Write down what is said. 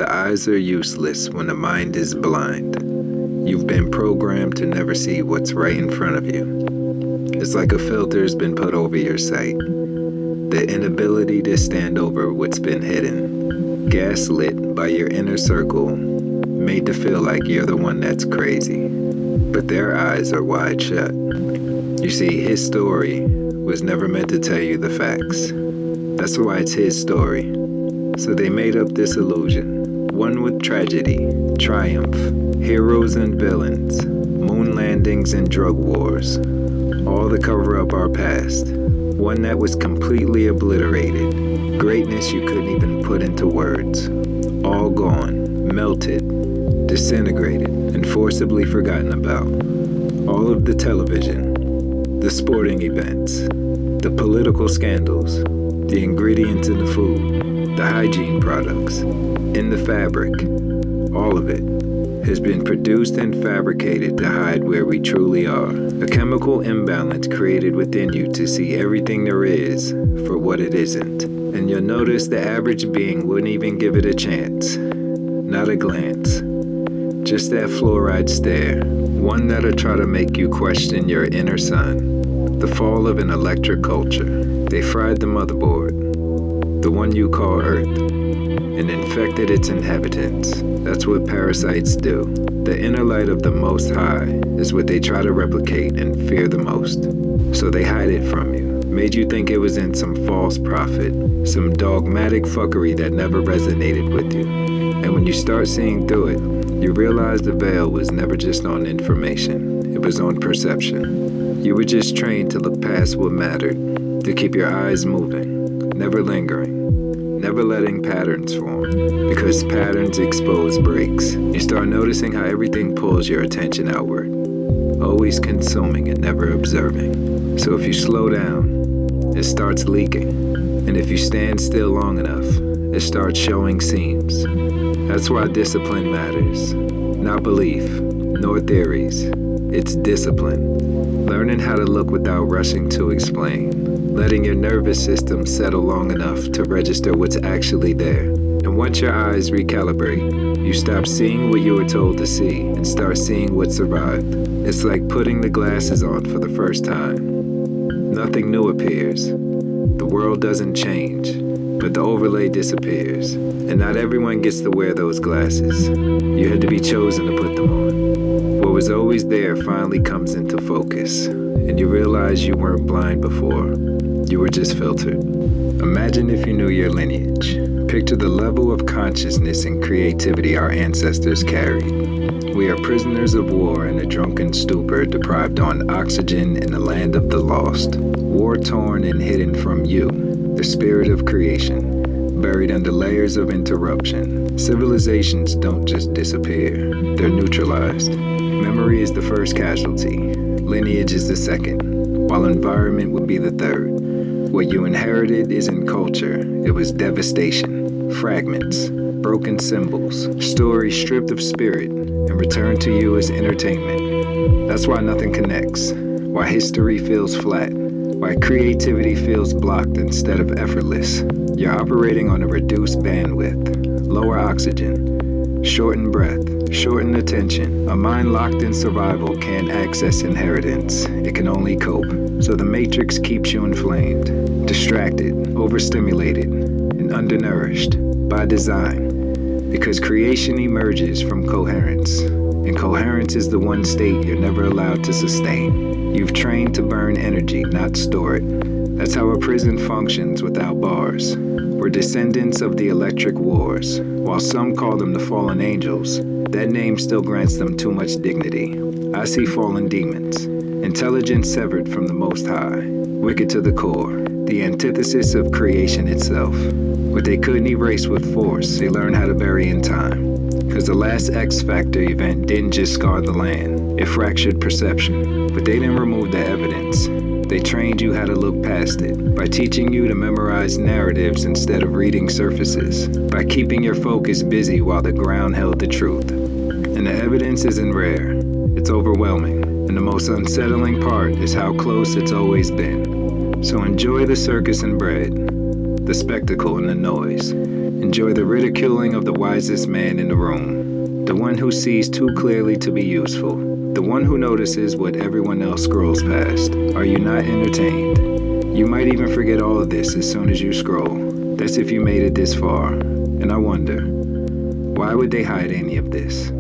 The eyes are useless when the mind is blind. You've been programmed to never see what's right in front of you. It's like a filter's been put over your sight. The inability to stand over what's been hidden. Gaslit by your inner circle, made to feel like you're the one that's crazy. But their eyes are wide shut. You see, his story was never meant to tell you the facts. That's why it's his story. So they made up this illusion. One with tragedy, triumph, heroes and villains, moon landings and drug wars. All to cover up our past. One that was completely obliterated. Greatness you couldn't even put into words. All gone, melted, disintegrated, and forcibly forgotten about. All of the television, the sporting events, the political scandals, the ingredients in the food, the hygiene products, in the fabric, all of it has been produced and fabricated to hide where we truly are. A chemical imbalance created within you to see everything there is for what it isn't. And you'll notice the average being wouldn't even give it a chance. Not a glance. Just that fluoride stare. One that'll try to make you question your inner sun. The fall of an electric culture. They fried the motherboard. The one you call Earth. And infected its inhabitants. That's what parasites do. The inner light of the Most High is what they try to replicate and fear the most. So they hide it from you. Made you think it was in some false prophet, some dogmatic fuckery that never resonated with you. And when you start seeing through it, you realize the veil was never just on information. It was on perception. You were just trained to look past what mattered, to keep your eyes moving, never lingering. Never letting patterns form, because patterns expose breaks. You start noticing how everything pulls your attention outward, always consuming and never observing. So if you slow down, it starts leaking. And if you stand still long enough, it starts showing seams. That's why discipline matters. Not belief, nor theories. It's discipline. Learning how to look without rushing to explain. Letting your nervous system settle long enough to register what's actually there. And once your eyes recalibrate, you stop seeing what you were told to see and start seeing what survived. It's like putting the glasses on for the first time. Nothing new appears. The world doesn't change, but the overlay disappears. And not everyone gets to wear those glasses. You had to be chosen to put them on. What was always there finally comes into focus, and you realize you weren't blind before. You were just filtered. Imagine if you knew your lineage. Picture the level of consciousness and creativity our ancestors carried. We are prisoners of war in a drunken stupor, deprived on oxygen in the land of the lost. War-torn and hidden from you, the spirit of creation, buried under layers of interruption. Civilizations don't just disappear, they're neutralized. Memory is the first casualty. Lineage is the second, while environment would be the third. What you inherited isn't culture, it was devastation, fragments, broken symbols, stories stripped of spirit, and returned to you as entertainment. That's why nothing connects, why history feels flat, why creativity feels blocked instead of effortless. You're operating on a reduced bandwidth, lower oxygen, shortened breath, shortened attention. A mind locked in survival can't access inheritance, it can only cope. So the matrix keeps you inflamed, distracted, overstimulated, and undernourished by design. Because creation emerges from coherence, and coherence is the one state you're never allowed to sustain. You've trained to burn energy, not store it. That's how a prison functions without bars. We're descendants of the electric wars. While some call them the fallen angels, that name still grants them too much dignity. I see fallen demons. Intelligence severed from the Most High, wicked to the core, the antithesis of creation itself. What they couldn't erase with force, they learned how to bury in time. Because the last X Factor event didn't just scar the land, it fractured perception. But they didn't remove the evidence. They trained you how to look past it, by teaching you to memorize narratives instead of reading surfaces, by keeping your focus busy while the ground held the truth. And the evidence isn't rare, it's overwhelming. And the most unsettling part is how close it's always been. So enjoy the circus and bread, the spectacle and the noise. Enjoy the ridiculing of the wisest man in the room, the one who sees too clearly to be useful, the one who notices what everyone else scrolls past. Are you not entertained? You might even forget all of this as soon as you scroll. That's if you made it this far. And I wonder, why would they hide any of this?